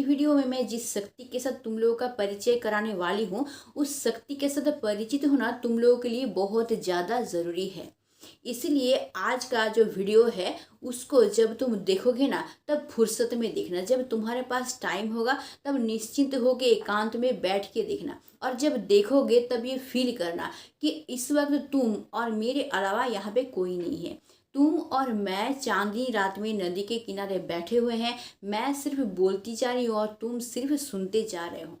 Video में मैं जिस शक्ति के साथ तुम लोगों का परिचय कराने वाली हूँ, उस शक्ति के साथ परिचित होना तुम लोगों के लिए बहुत ज़्यादा ज़रूरी है। इसलिए आज का जो वीडियो है उसको जब तुम देखोगे ना, तब फुर्सत में देखना। जब तुम्हारे पास टाइम होगा तब निश्चिंत होकर एकांत में बैठ के देखना, और जब देखोगे तब ये फील करना कि इस वक्त तुम और मेरे अलावा यहाँ पे कोई नहीं है। तुम और मैं चांदनी रात में नदी के किनारे बैठे हुए हैं। मैं सिर्फ बोलती जा रही हूँ और तुम सिर्फ सुनते जा रहे हो।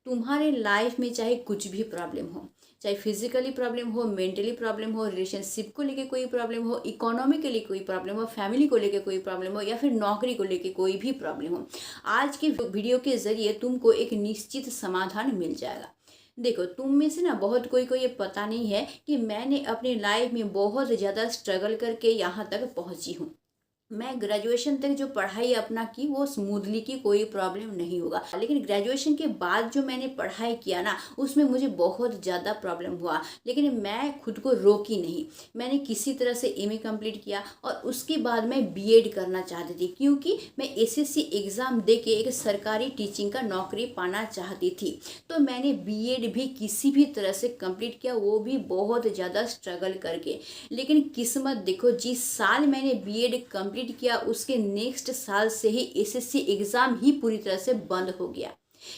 तुम्हारे लाइफ में चाहे कुछ भी प्रॉब्लम हो, चाहे फिजिकली प्रॉब्लम हो, मेंटली प्रॉब्लम हो, रिलेशनशिप को लेके कोई प्रॉब्लम हो, इकोनॉमिकली कोई प्रॉब्लम हो, फैमिली को लेके कोई प्रॉब्लम हो, या फिर नौकरी को लेके कोई भी प्रॉब्लम हो, आज के वीडियो के जरिए तुमको एक निश्चित समाधान मिल जाएगा। देखो, तुम में से ना बहुत कोई को ये पता नहीं है कि मैंने अपनी लाइफ में बहुत ज़्यादा स्ट्रगल करके यहाँ तक पहुँची हूँ। मैं ग्रेजुएशन तक जो पढ़ाई अपना की वो स्मूथली की, कोई प्रॉब्लम नहीं होगा। लेकिन ग्रेजुएशन के बाद जो मैंने पढ़ाई किया ना, उसमें मुझे बहुत ज़्यादा प्रॉब्लम हुआ। लेकिन मैं खुद को रोकी नहीं, मैंने किसी तरह से एमए कंप्लीट किया और उसके बाद मैं बीएड करना चाहती थी, क्योंकि मैं एसएससी एग्ज़ाम दे के एक सरकारी टीचिंग का नौकरी पाना चाहती थी। तो मैंने बीएड भी किसी भी तरह से कंप्लीट किया, वो भी बहुत ज़्यादा स्ट्रगल करके। लेकिन किस्मत देखो, जिस साल मैंने बीएड कंप्लीट किया उसके नेक्स्ट साल से ही एसएससी एग्जाम ही पूरी तरह से बंद हो गया।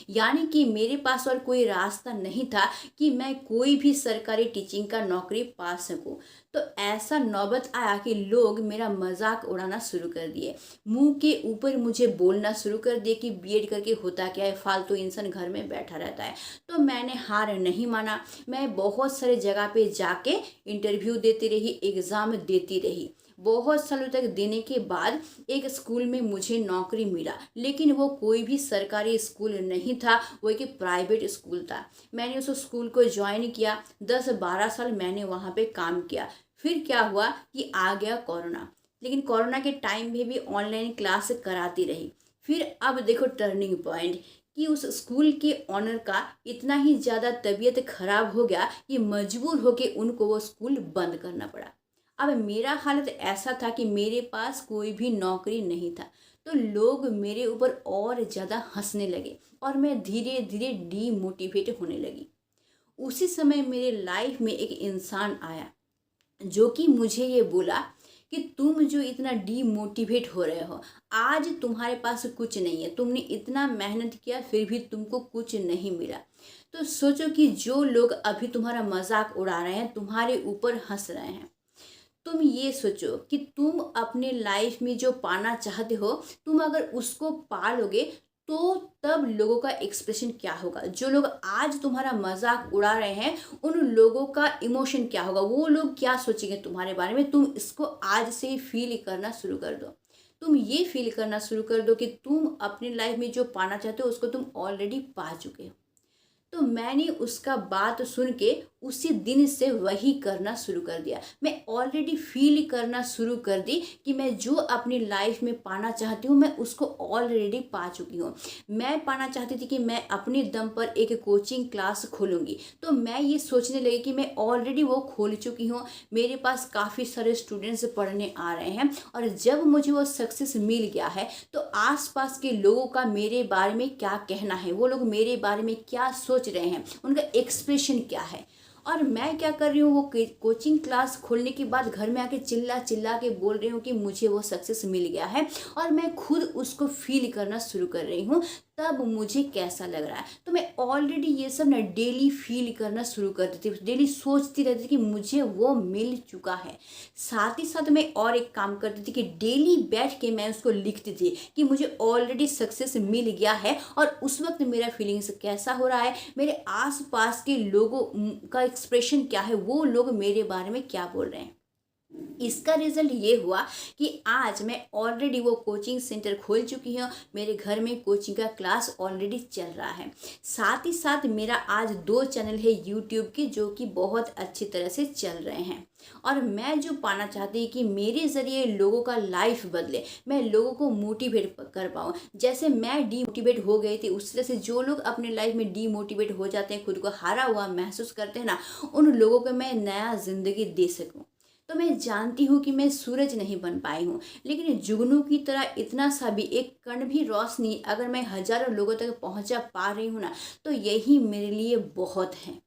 यानी कि मेरे पास और कोई रास्ता नहीं था कि मैं कोई भी सरकारी टीचिंग का नौकरी पा सकूं। तो ऐसा नौबत आया कि लोग मेरा मजाक उड़ाना शुरू कर दिए, मुंह के ऊपर मुझे बोलना शुरू कर दिए कि बीएड करके होता क्या है, फालतू इंसान घर में बैठा रहता है। तो मैंने हार नहीं माना। मैं बहुत सारे जगह पे जाके इंटरव्यू देती रही, एग्ज़ाम देती रही। बहुत सालों तक देने के बाद एक स्कूल में मुझे नौकरी मिला, लेकिन वो कोई भी सरकारी स्कूल नहीं था, वो एक प्राइवेट स्कूल था। मैंने उस स्कूल को ज्वाइन किया, 10-12 साल मैंने वहाँ पे काम किया। फिर क्या हुआ कि आ गया कोरोना, लेकिन कोरोना के टाइम में भी ऑनलाइन क्लास कराती रही। फिर अब देखो टर्निंग पॉइंट, कि उस स्कूल के ऑनर का इतना ही ज़्यादा तबीयत खराब हो गया कि मजबूर होकर उनको वो स्कूल बंद करना पड़ा। अब मेरा हालत ऐसा था कि मेरे पास कोई भी नौकरी नहीं था। तो लोग मेरे ऊपर और ज़्यादा हंसने लगे और मैं धीरे धीरे डीमोटिवेट होने लगी। उसी समय मेरे लाइफ में एक इंसान आया जो कि मुझे ये बोला कि तुम जो इतना डीमोटिवेट हो रहे हो, आज तुम्हारे पास कुछ नहीं है, तुमने इतना मेहनत किया फिर भी तुमको कुछ नहीं मिला। तो सोचो कि जो लोग अभी तुम्हारा मजाक उड़ा रहे हैं, तुम्हारे ऊपर हंस रहे हैं, तुम ये सोचो कि तुम अपने लाइफ में जो पाना चाहते हो, तुम अगर उसको पा लोगे तो तब लोगों का एक्सप्रेशन क्या होगा। जो लोग आज तुम्हारा मजाक उड़ा रहे हैं, उन लोगों का इमोशन क्या होगा, वो लोग क्या सोचेंगे तुम्हारे बारे में। तुम इसको आज से ही फील करना शुरू कर दो। तुम ये फील करना शुरू कर दो कि तुम अपनी लाइफ में जो पाना चाहते हो उसको तुम ऑलरेडी पा चुके हो। तो मैंने उसका बात सुन के उसी दिन से वही करना शुरू कर दिया। मैं ऑलरेडी फील करना शुरू कर दी कि मैं जो अपनी लाइफ में पाना चाहती हूँ मैं उसको ऑलरेडी पा चुकी हूँ। मैं पाना चाहती थी कि मैं अपने दम पर एक कोचिंग क्लास खोलूँगी, तो मैं ये सोचने लगी कि मैं ऑलरेडी वो खोल चुकी हूँ। मेरे पास काफ़ी सारे स्टूडेंट्स पढ़ने आ रहे हैं, और जब मुझे वो सक्सेस मिल गया है तो आसपास के लोगों का मेरे बारे में क्या कहना है, वो लोग मेरे बारे में क्या सोच रहे हैं, उनका एक्सप्रेशन क्या है। और मैं क्या कर रही हूँ, वो कोचिंग क्लास खोलने के बाद घर में आके चिल्ला चिल्ला के बोल रही हूँ कि मुझे वो सक्सेस मिल गया है, और मैं खुद उसको फील करना शुरू कर रही हूँ तब मुझे कैसा लग रहा है। तो मैं ऑलरेडी ये सब ना डेली फील करना शुरू कर देती थी, डेली सोचती रहती थी कि मुझे वो मिल चुका है। साथ ही साथ मैं और एक काम करती थी कि डेली बैठ के मैं उसको लिखती थी कि मुझे ऑलरेडी सक्सेस मिल गया है, और उस वक्त मेरा फीलिंग्स कैसा हो रहा है, मेरे आसपास के लोगों का एक्सप्रेशन क्या है, वो लोग मेरे बारे में क्या बोल रहे हैं। इसका रिजल्ट ये हुआ कि आज मैं ऑलरेडी वो कोचिंग सेंटर खोल चुकी हूँ। मेरे घर में कोचिंग का क्लास ऑलरेडी चल रहा है। साथ ही साथ मेरा आज 2 चैनल है यूट्यूब के जो कि बहुत अच्छी तरह से चल रहे हैं। और मैं जो पाना चाहती हूँ कि मेरे ज़रिए लोगों का लाइफ बदले, मैं लोगों को मोटिवेट कर पाऊँ। जैसे मैं डीमोटिवेट हो गई थी, उस तरह से जो लोग अपने लाइफ में डीमोटिवेट हो जाते हैं, खुद को हारा हुआ महसूस करते हैं ना, उन लोगों को मैं नया ज़िंदगी दे सकूँ। तो मैं जानती हूँ कि मैं सूरज नहीं बन पाई हूँ, लेकिन जुगनू की तरह इतना सा भी एक कण भी रोशनी अगर मैं हजारों लोगों तक पहुँचा पा रही हूँ ना, तो यही मेरे लिए बहुत है।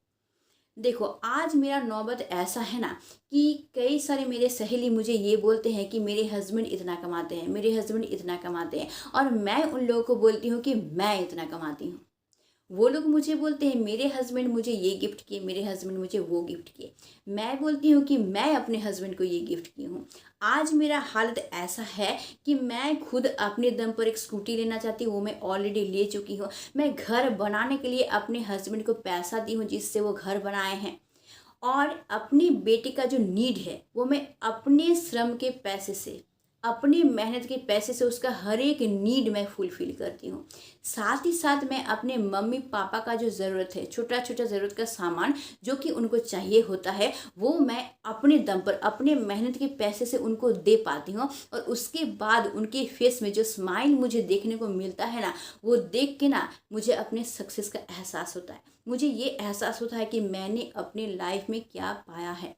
देखो, आज मेरा नौबत ऐसा है ना कि कई सारे मेरे सहेली मुझे ये बोलते हैं कि मेरे हस्बैंड इतना कमाते हैं, मेरे हस्बैंड इतना कमाते हैं, और मैं उन लोगों को बोलती हूँ कि मैं इतना कमाती हूँ। वो लोग मुझे बोलते हैं मेरे हस्बैंड मुझे ये गिफ्ट किए, मेरे हस्बैंड मुझे वो गिफ्ट किए। मैं बोलती हूँ कि मैं अपने हस्बैंड को ये गिफ्ट की हूँ। आज मेरा हालत ऐसा है कि मैं खुद अपने दम पर एक स्कूटी लेना चाहती हूँ, वो मैं ऑलरेडी ले चुकी हूँ। मैं घर बनाने के लिए अपने हस्बैंड को पैसा दी हूँ जिससे वो घर बनाए हैं, और अपनी बेटी का जो नीड है वो मैं अपने श्रम के पैसे से, अपनी मेहनत के पैसे से उसका हर एक नीड मैं फुलफिल करती हूँ। साथ ही साथ मैं अपने मम्मी पापा का जो ज़रूरत है, छोटा छोटा ज़रूरत का सामान जो कि उनको चाहिए होता है, वो मैं अपने दम पर अपने मेहनत के पैसे से उनको दे पाती हूँ। और उसके बाद उनके फेस में जो स्माइल मुझे देखने को मिलता है ना, वो देख के ना मुझे अपने सक्सेस का एहसास होता है। मुझे ये एहसास होता है कि मैंने अपने लाइफ में क्या पाया है।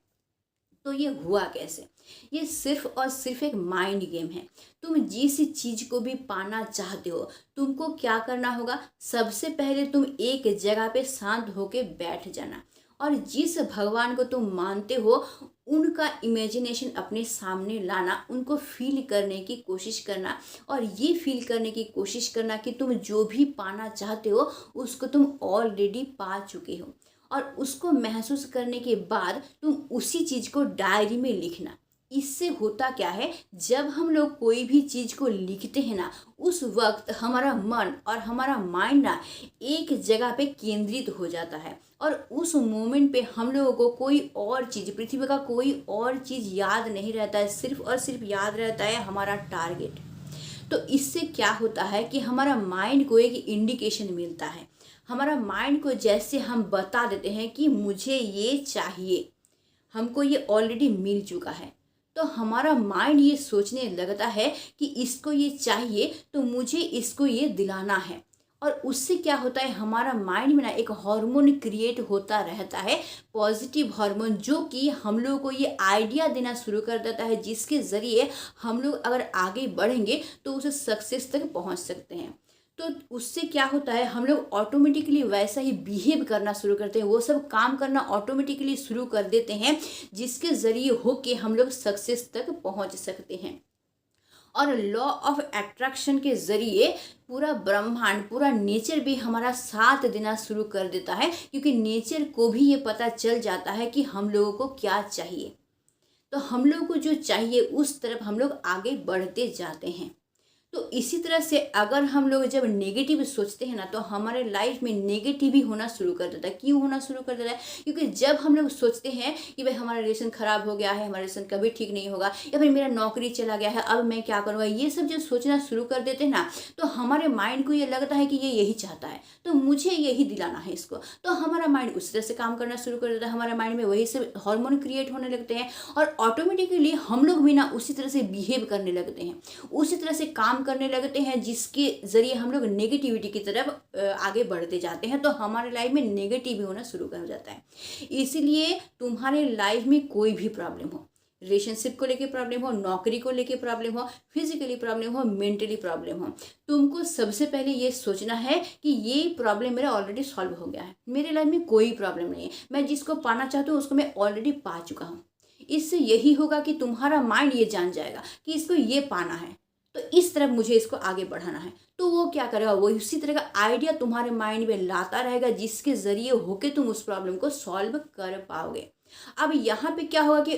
तो ये हुआ कैसे? ये सिर्फ और सिर्फ एक माइंड गेम है। तुम जिस चीज को भी पाना चाहते हो, तुमको क्या करना होगा? सबसे पहले तुम एक जगह पे शांत होके बैठ जाना, और जिस भगवान को तुम मानते हो उनका इमेजिनेशन अपने सामने लाना, उनको फील करने की कोशिश करना, और ये फील करने की कोशिश करना कि तुम जो भी पाना चाहते हो उसको तुम ऑलरेडी पा चुके हो। और उसको महसूस करने के बाद तुम उसी चीज़ को डायरी में लिखना। इससे होता क्या है, जब हम लोग कोई भी चीज़ को लिखते हैं ना, उस वक्त हमारा मन और हमारा माइंड ना एक जगह पे केंद्रित हो जाता है, और उस मोमेंट पे हम लोगों को कोई और चीज़, पृथ्वी का कोई और चीज़ याद नहीं रहता है, सिर्फ और सिर्फ याद रहता है हमारा टारगेट। तो इससे क्या होता है कि हमारा माइंड को एक इंडिकेशन मिलता है। हमारा माइंड को जैसे हम बता देते हैं कि मुझे ये चाहिए, हमको ये ऑलरेडी मिल चुका है, तो हमारा माइंड ये सोचने लगता है कि इसको ये चाहिए तो मुझे इसको ये दिलाना है। और उससे क्या होता है, हमारा माइंड में ना एक हार्मोन क्रिएट होता रहता है, पॉजिटिव हार्मोन, जो कि हम लोगों को ये आइडिया देना शुरू कर देता है, जिसके ज़रिए हम लोग अगर आगे बढ़ेंगे तो उस सक्सेस तक पहुंच सकते हैं। तो उससे क्या होता है, हम लोग ऑटोमेटिकली वैसा ही बिहेव करना शुरू करते हैं, वो सब काम करना ऑटोमेटिकली शुरू कर देते हैं, जिसके ज़रिए होके हम लोग सक्सेस तक पहुंच सकते हैं। और लॉ ऑफ अट्रैक्शन के ज़रिए पूरा ब्रह्मांड, पूरा नेचर भी हमारा साथ देना शुरू कर देता है, क्योंकि नेचर को भी ये पता चल जाता है कि हम लोगों को क्या चाहिए। तो हम लोगों को जो चाहिए उस तरफ हम लोग आगे बढ़ते जाते हैं। तो इसी तरह से अगर हम लोग जब नेगेटिव सोचते हैं ना, तो हमारे लाइफ में नेगेटिव ही होना शुरू कर देता है। क्यों होना शुरू कर देता है? क्योंकि जब हम लोग सोचते हैं कि भाई हमारा रिलेशन ख़राब हो गया है, हमारा रिलेशन कभी ठीक नहीं होगा, या फिर मेरा नौकरी चला गया है, अब मैं क्या करूँगा, ये सब जब सोचना शुरू कर देते हैं ना, तो हमारे माइंड को ये लगता है कि ये यही चाहता है, तो मुझे यही दिलाना है इसको। तो हमारा माइंड उस तरह से काम करना शुरू कर देता है, हमारे माइंड में वही से हार्मोन क्रिएट होने लगते हैं, और ऑटोमेटिकली हम लोग भी ना उसी तरह से बिहेव करने लगते हैं, उसी तरह से काम करने लगते हैं, जिसके ज़रिए हम लोग नेगेटिविटी की तरफ आगे बढ़ते जाते हैं। तो हमारे लाइफ में नेगेटिव होना शुरू कर जाता है। इसीलिए तुम्हारे लाइफ में कोई भी प्रॉब्लम हो, रिलेशनशिप को लेके प्रॉब्लम हो, नौकरी को लेके प्रॉब्लम हो, फिजिकली प्रॉब्लम हो, मेंटली प्रॉब्लम हो, तुमको सबसे पहले ये सोचना है कि ये प्रॉब्लम मेरा ऑलरेडी सॉल्व हो गया है, मेरे लाइफ में कोई प्रॉब्लम नहीं है, मैं जिसको पाना चाहती हूँ उसको मैं ऑलरेडी पा चुका हूँ। इससे यही होगा कि तुम्हारा माइंड ये जान जाएगा कि इसको ये पाना है, तो इस तरफ मुझे इसको आगे बढ़ाना है। तो वो क्या करेगा, वो उसी तरह का आइडिया तुम्हारे माइंड में लाता रहेगा, जिसके ज़रिए होके तुम उस प्रॉब्लम को सॉल्व कर पाओगे। अब यहाँ पे क्या होगा कि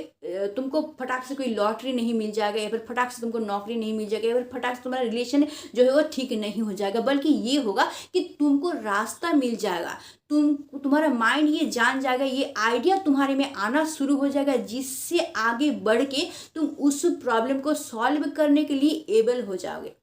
तुमको फटाक से कोई लॉटरी नहीं मिल जाएगा, या फिर फटाक से तुमको नौकरी नहीं मिल जाएगा, या फिर फटाक से तुम्हारा रिलेशन जो है वो ठीक नहीं हो जाएगा, बल्कि ये होगा कि तुमको रास्ता मिल जाएगा, तुम्हारा माइंड ये जान जाएगा, ये आइडिया तुम्हारे में आना शुरू हो जाएगा, जिससे आगे बढ़ के तुम उस प्रॉब्लम को सॉल्व करने के लिए एबल हो जाओगे।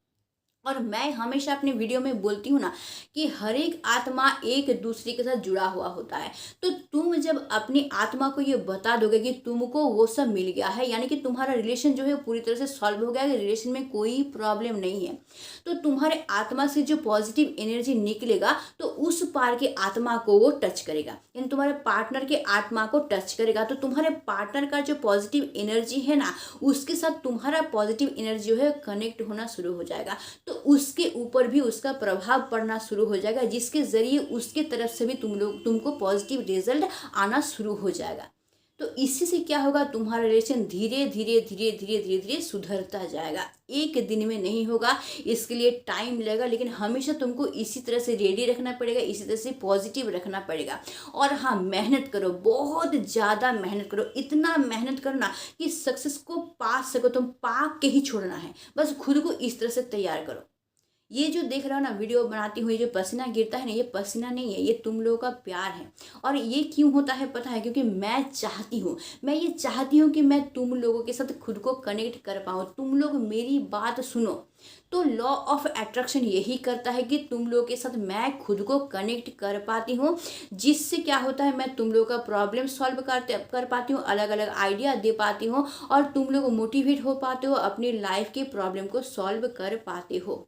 और मैं हमेशा अपने वीडियो में बोलती हूँ ना कि हर एक आत्मा एक दूसरे के साथ जुड़ा हुआ होता है। तो तुम जब अपनी आत्मा को ये बता दोगे कि तुमको वो सब मिल गया है, यानी कि तुम्हारा रिलेशन जो है वो पूरी तरह से सॉल्व हो गया है, रिलेशन में कोई प्रॉब्लम नहीं है, तो तुम्हारे आत्मा से जो पॉजिटिव एनर्जी निकलेगा तो उस पार के आत्मा को वो टच करेगा, यानी तुम्हारे पार्टनर के आत्मा को टच करेगा। तो तुम्हारे पार्टनर का जो पॉजिटिव एनर्जी है ना, उसके साथ तुम्हारा पॉजिटिव एनर्जी जो है कनेक्ट होना शुरू हो जाएगा। तो उसके ऊपर भी उसका प्रभाव पड़ना शुरू हो जाएगा, जिसके जरिए उसके तरफ से भी तुमको पॉजिटिव रिजल्ट आना शुरू हो जाएगा। तो इसी से क्या होगा, तुम्हारा रिलेशन धीरे धीरे धीरे धीरे धीरे धीरे सुधरता जाएगा। एक दिन में नहीं होगा, इसके लिए टाइम लगेगा, लेकिन हमेशा तुमको इसी तरह से रेडी रखना पड़ेगा, इसी तरह से पॉजिटिव रखना पड़ेगा। और हाँ, मेहनत करो, बहुत ज़्यादा मेहनत करो, इतना मेहनत करो ना कि सक्सेस को पा सको, तुम पा के ही छोड़ना है। बस खुद को इस तरह से तैयार करो। ये जो देख रहा हो ना, वीडियो बनाती हुई जो पसीना गिरता है ना, ये पसीना नहीं है, ये तुम लोगों का प्यार है। और ये क्यों होता है पता है, क्योंकि मैं ये चाहती हूँ कि मैं तुम लोगों के साथ खुद को कनेक्ट कर पाऊँ, तुम लोग मेरी बात सुनो। तो लॉ ऑफ अट्रैक्शन यही करता है कि तुम लोगों के साथ मैं खुद को कनेक्ट कर पाती हूँ, जिससे क्या होता है, मैं तुम लोगों का प्रॉब्लम सॉल्व कर पाती हूँ, अलग अलग आइडिया दे पाती हूँ, और तुम लोग मोटिवेट हो पाते हो, अपनी लाइफ के प्रॉब्लम को सॉल्व कर पाते हो।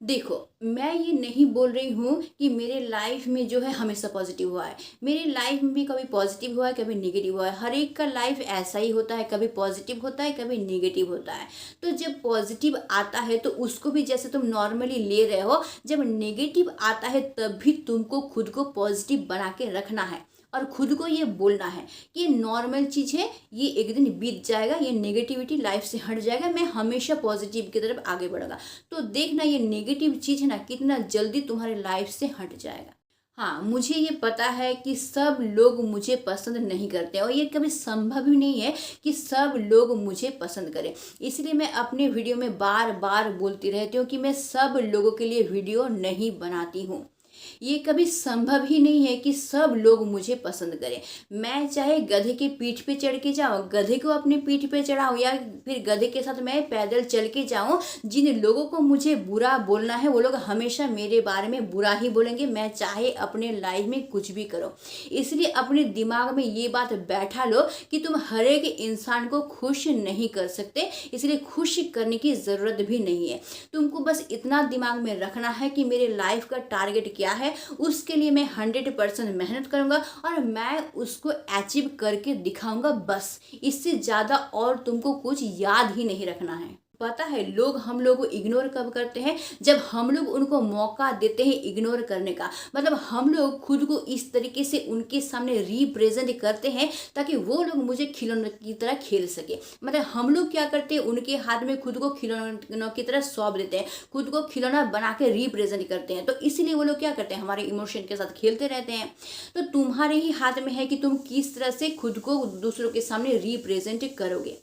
देखो, मैं ये नहीं बोल रही हूँ कि मेरे लाइफ में जो है हमेशा पॉजिटिव हुआ है, मेरे लाइफ में भी कभी पॉजिटिव हुआ है, कभी नेगेटिव हुआ है। हर एक का लाइफ ऐसा ही होता है, कभी पॉजिटिव होता है, कभी नेगेटिव होता है। तो जब पॉजिटिव आता है तो उसको भी जैसे तुम नॉर्मली ले रहे हो, जब नेगेटिव आता है तब भी तुमको खुद को पॉजिटिव बना के रखना है, और खुद को ये बोलना है कि ये नॉर्मल चीज़ है, ये एक दिन बीत जाएगा, ये नेगेटिविटी लाइफ से हट जाएगा, मैं हमेशा पॉजिटिव की तरफ आगे बढ़ूंगा। तो देखना, ये नेगेटिव चीज़ है ना, कितना जल्दी तुम्हारे लाइफ से हट जाएगा। हाँ, मुझे ये पता है कि सब लोग मुझे पसंद नहीं करते, और ये कभी संभव ही नहीं है कि सब लोग मुझे पसंद करें। इसलिए मैं अपने वीडियो में बार बार बोलती रहती हूँ कि मैं सब लोगों के लिए वीडियो नहीं बनाती हूँ। ये कभी संभव ही नहीं है कि सब लोग मुझे पसंद करें। मैं चाहे गधे के पीठ पे चढ़ के जाऊँ, गधे को अपने पीठ पे चढ़ाऊँ, या फिर गधे के साथ मैं पैदल चल के जाऊँ, जिन लोगों को मुझे बुरा बोलना है वो लोग हमेशा मेरे बारे में बुरा ही बोलेंगे, मैं चाहे अपने लाइफ में कुछ भी करो। इसलिए अपने दिमाग में ये बात बैठा लो कि तुम हर एक इंसान को खुश नहीं कर सकते, इसलिए खुश करने की ज़रूरत भी नहीं है। तुमको बस इतना दिमाग में रखना है कि मेरे लाइफ का टारगेट क्या है, उसके लिए मैं 100% मेहनत करूंगा और मैं उसको अचीव करके दिखाऊंगा। बस इससे ज़्यादा और तुमको कुछ याद ही नहीं रखना है। पता है, लोग हम लोग को इग्नोर कब करते हैं, जब हम लोग उनको मौका देते हैं इग्नोर करने का। मतलब हम लोग खुद को इस तरीके से उनके सामने रिप्रेजेंट करते हैं ताकि वो लोग मुझे खिलौनों की तरह खेल सके। मतलब हम लोग क्या करते हैं, उनके हाथ में खुद को खिलौनों की तरह सौंप देते हैं, खुद को खिलौना बना के रिप्रेजेंट करते हैं। तो इसीलिए वो लोग क्या करते हैं, हमारे इमोशन के साथ खेलते रहते हैं। तो तुम्हारे ही हाथ में है कि तुम किस तरह से खुद को दूसरों के सामने रिप्रेजेंट करोगे।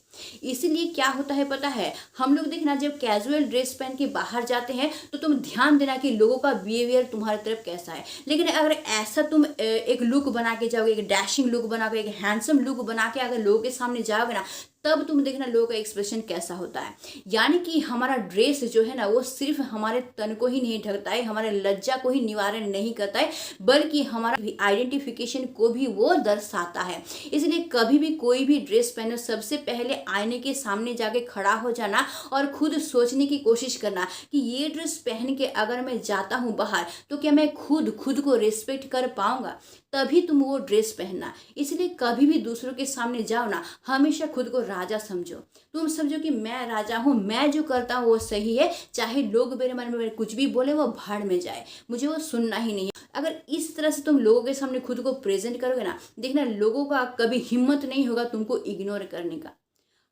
इसीलिए क्या होता है पता है, हम लोग देखना, जब कैजुअल ड्रेस पहन के बाहर जाते हैं तो तुम ध्यान देना कि लोगों का बिहेवियर तुम्हारी तरफ कैसा है। लेकिन अगर ऐसा तुम एक लुक बना के जाओगे, एक डैशिंग लुक बना के, एक हैंडसम लुक बना के अगर लोगों के सामने जाओगे ना, तब तुम देखना लोगों का एक्सप्रेशन कैसा होता है। यानी कि हमारा ड्रेस जो है ना, वो सिर्फ हमारे तन को ही नहीं ढकता है, हमारे लज्जा को ही निवारण नहीं करता है, बल्कि हमारा आइडेंटिफिकेशन को भी वो दर्शाता है। इसलिए कभी भी कोई भी ड्रेस पहनो, सबसे पहले आईने के सामने जाके खड़ा हो जाना और खुद सोचने की कोशिश करना कि ये ड्रेस पहन के अगर मैं जाता हूँ बाहर तो क्या मैं खुद को रिस्पेक्ट कर पाऊंगा, तभी तुम वो ड्रेस पहनना। इसलिए कभी भी दूसरों के सामने जाओ ना, हमेशा खुद को राजा समझो। तुम समझो कि मैं राजा हूँ, मैं जो करता हूँ वो सही है, चाहे लोग मेरे मन में कुछ भी बोले वो भाड़ में जाए, मुझे वो सुनना ही नहीं है। अगर इस तरह से तुम लोगों के सामने खुद को प्रेजेंट करोगे ना, देखना लोगों का कभी हिम्मत नहीं होगा तुमको इग्नोर करने का।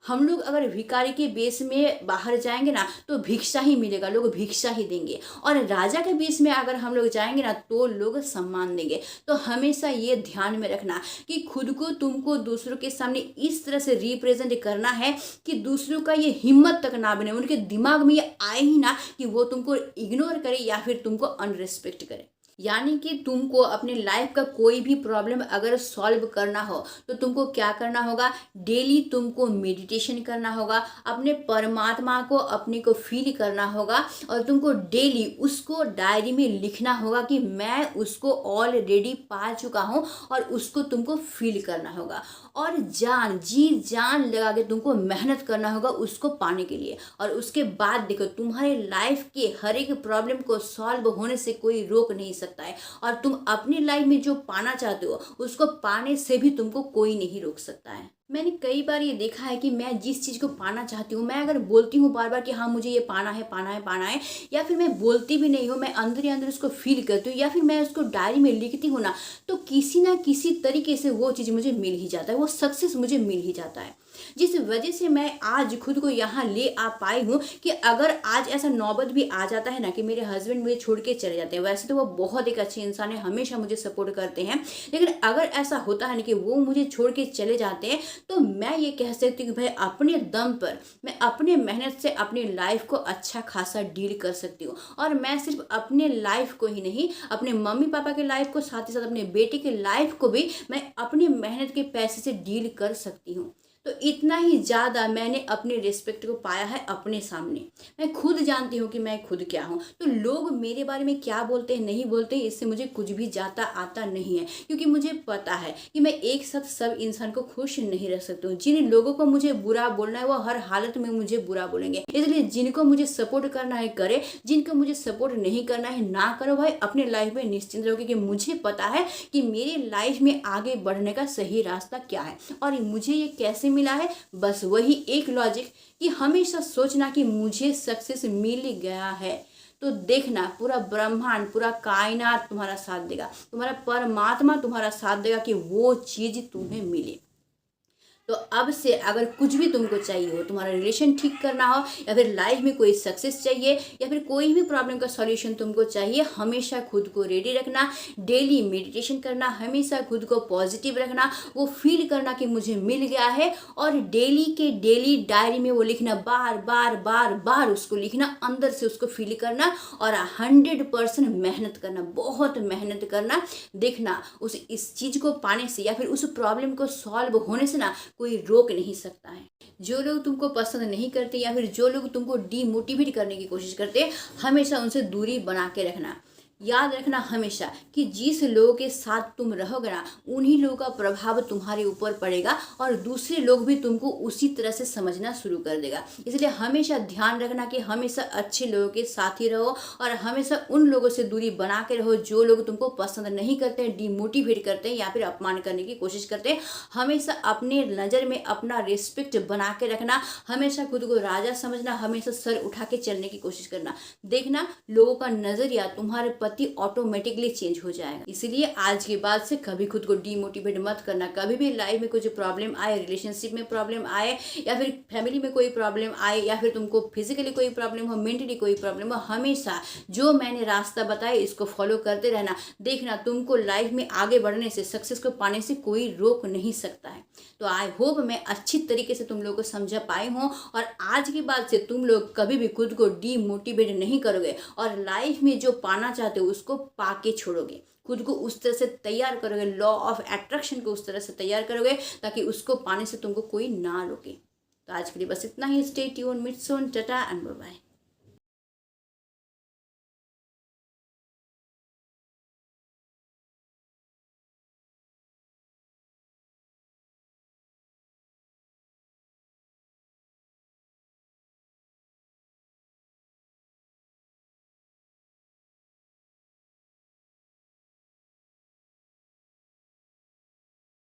हम लोग अगर भिखारी के बेस में बाहर जाएंगे ना तो भिक्षा ही मिलेगा, लोग भिक्षा ही देंगे। और राजा के बेस में अगर हम लोग जाएंगे ना तो लोग सम्मान देंगे। तो हमेशा ये ध्यान में रखना कि खुद को तुमको दूसरों के सामने इस तरह से रिप्रेजेंट करना है कि दूसरों का ये हिम्मत तक ना बने, उनके दिमाग में ये आए ही ना कि वो तुमको इग्नोर करे या फिर तुमको अनरिस्पेक्ट करे। यानी कि तुमको अपने लाइफ का कोई भी प्रॉब्लम अगर सॉल्व करना हो तो तुमको क्या करना होगा, डेली तुमको मेडिटेशन करना होगा, अपने परमात्मा को अपने को फील करना होगा और तुमको डेली उसको डायरी में लिखना होगा कि मैं उसको ऑलरेडी पा चुका हूँ और उसको तुमको फील करना होगा और जी जान लगा के तुमको मेहनत करना होगा उसको पाने के लिए। और उसके बाद देखो तुम्हारे लाइफ के हर एक प्रॉब्लम को सॉल्व होने से कोई रोक नहीं सकता है और तुम अपनी लाइफ में जो पाना चाहते हो उसको पाने से भी तुमको कोई नहीं रोक सकता है। मैंने कई बार ये देखा है कि मैं जिस चीज़ को पाना चाहती हूँ, मैं अगर बोलती हूँ बार बार कि हाँ मुझे ये पाना है पाना है पाना है, या फिर मैं बोलती भी नहीं हूँ, मैं अंदर ही अंदर उसको फील करती हूँ या फिर मैं उसको डायरी में लिखती हूँ ना, तो किसी ना किसी तरीके से वो चीज़ मुझे मिल ही जाता है, वो सक्सेस मुझे मिल ही जाता है। जिस वजह से मैं आज खुद को यहाँ ले आ पाई हूँ कि अगर आज ऐसा नौबत भी आ जाता है ना कि मेरे हस्बैंड मुझे छोड़ के चले जाते हैं, वैसे तो वो बहुत एक अच्छे इंसान है, हमेशा मुझे सपोर्ट करते हैं, लेकिन अगर ऐसा होता है ना कि वो मुझे छोड़ के चले जाते हैं तो मैं ये कह सकती हूँ कि भाई अपने दम पर मैं अपने मेहनत से अपनी लाइफ को अच्छा खासा डील कर सकती हूँ। और मैं सिर्फ अपने लाइफ को ही नहीं, अपने मम्मी पापा के लाइफ को, साथ ही साथ अपने बेटे के लाइफ को भी मैं अपनी मेहनत के पैसे से डील कर सकती हूँ। तो इतना ही ज़्यादा मैंने अपने रिस्पेक्ट को पाया है अपने सामने। मैं खुद जानती हूँ कि मैं खुद क्या हूँ, तो लोग मेरे बारे में क्या बोलते हैं नहीं बोलते हैं इससे मुझे कुछ भी जाता आता नहीं है, क्योंकि मुझे पता है कि मैं एक साथ सब इंसान को खुश नहीं रख सकती हूँ। जिन लोगों को मुझे बुरा बोलना है वो हर हालत में मुझे बुरा बोलेंगे, इसलिए जिनको मुझे सपोर्ट करना है करे, जिनको मुझे सपोर्ट नहीं करना है ना करो भाई, अपने लाइफ में निश्चिंत रहो, क्योंकि मुझे पता है कि मेरी लाइफ में आगे बढ़ने का सही रास्ता क्या है और मुझे ये कैसे मिला है। बस वही एक लॉजिक कि हमेशा सोचना कि मुझे सक्सेस मिल गया है तो देखना पूरा ब्रह्मांड पूरा कायनात तुम्हारा साथ देगा, तुम्हारा परमात्मा तुम्हारा साथ देगा कि वो चीज तुम्हें मिले। तो अब से अगर कुछ भी तुमको चाहिए हो, तुम्हारा रिलेशन ठीक करना हो या फिर लाइफ में कोई सक्सेस चाहिए या फिर कोई भी प्रॉब्लम का सॉल्यूशन तुमको चाहिए, हमेशा खुद को रेडी रखना, डेली मेडिटेशन करना, हमेशा खुद को पॉजिटिव रखना, वो फील करना कि मुझे मिल गया है और डेली के डेली डायरी में वो लिखना, बार बार बार बार उसको लिखना, अंदर से उसको फील करना और 100% मेहनत करना, बहुत मेहनत करना। देखना उस इस चीज़ को पाने से या फिर उस प्रॉब्लम को सॉल्व होने से ना कोई रोक नहीं सकता है। जो लोग तुमको पसंद नहीं करते या फिर जो लोग तुमको डीमोटिवेट करने की कोशिश करते, हमेशा उनसे दूरी बना के रखना। याद रखना हमेशा कि जिस लोगों के साथ तुम रहोगे ना, उन्हीं लोगों का प्रभाव तुम्हारे ऊपर पड़ेगा और दूसरे लोग भी तुमको उसी तरह से समझना शुरू कर देगा। इसलिए हमेशा ध्यान रखना कि हमेशा अच्छे लोगों के साथ ही रहो और हमेशा उन लोगों से दूरी बना के रहो जो लोग तुमको पसंद नहीं करते हैं, डिमोटिवेट करते हैं या फिर अपमान करने की कोशिश करते हैं। हमेशा अपने नज़र में अपना रिस्पेक्ट बना के रखना, हमेशा खुद को राजा समझना, हमेशा सर उठा के चलने की कोशिश करना। देखना लोगों का नज़रिया तुम्हारे ऑटोमेटिकली चेंज हो जाएगा। इसलिए आज के बाद से कभी खुद को डीमोटिवेट मत करना। कभी भी लाइफ में कुछ प्रॉब्लम आए, रिलेशनशिप में प्रॉब्लम आए या फिर फैमिली में कोई प्रॉब्लम आए या फिर तुमको फिजिकली कोई प्रॉब्लम हो, मेंटली कोई प्रॉब्लम हो, हमेशा जो मैंने रास्ता बताया इसको फॉलो करते रहना। देखना तुमको लाइफ में आगे बढ़ने से, सक्सेस को पाने से कोई रोक नहीं सकता है। तो आई होप मैं अच्छी तरीके से तुम लोग को समझा पाई हूँ और आज के बाद से तुम लोग कभी भी खुद को डीमोटिवेट नहीं करोगे और लाइफ में जो पाना चाहते हो उसको पाके छोड़ोगे। खुद को उस तरह से तैयार करोगे, लॉ ऑफ अट्रैक्शन को उस तरह से तैयार करोगे ताकि उसको पाने से तुमको कोई ना रोके। तो आज के लिए बस इतना ही। स्टे ट्यून, मिट सून, टाटा एंड बाय बाय।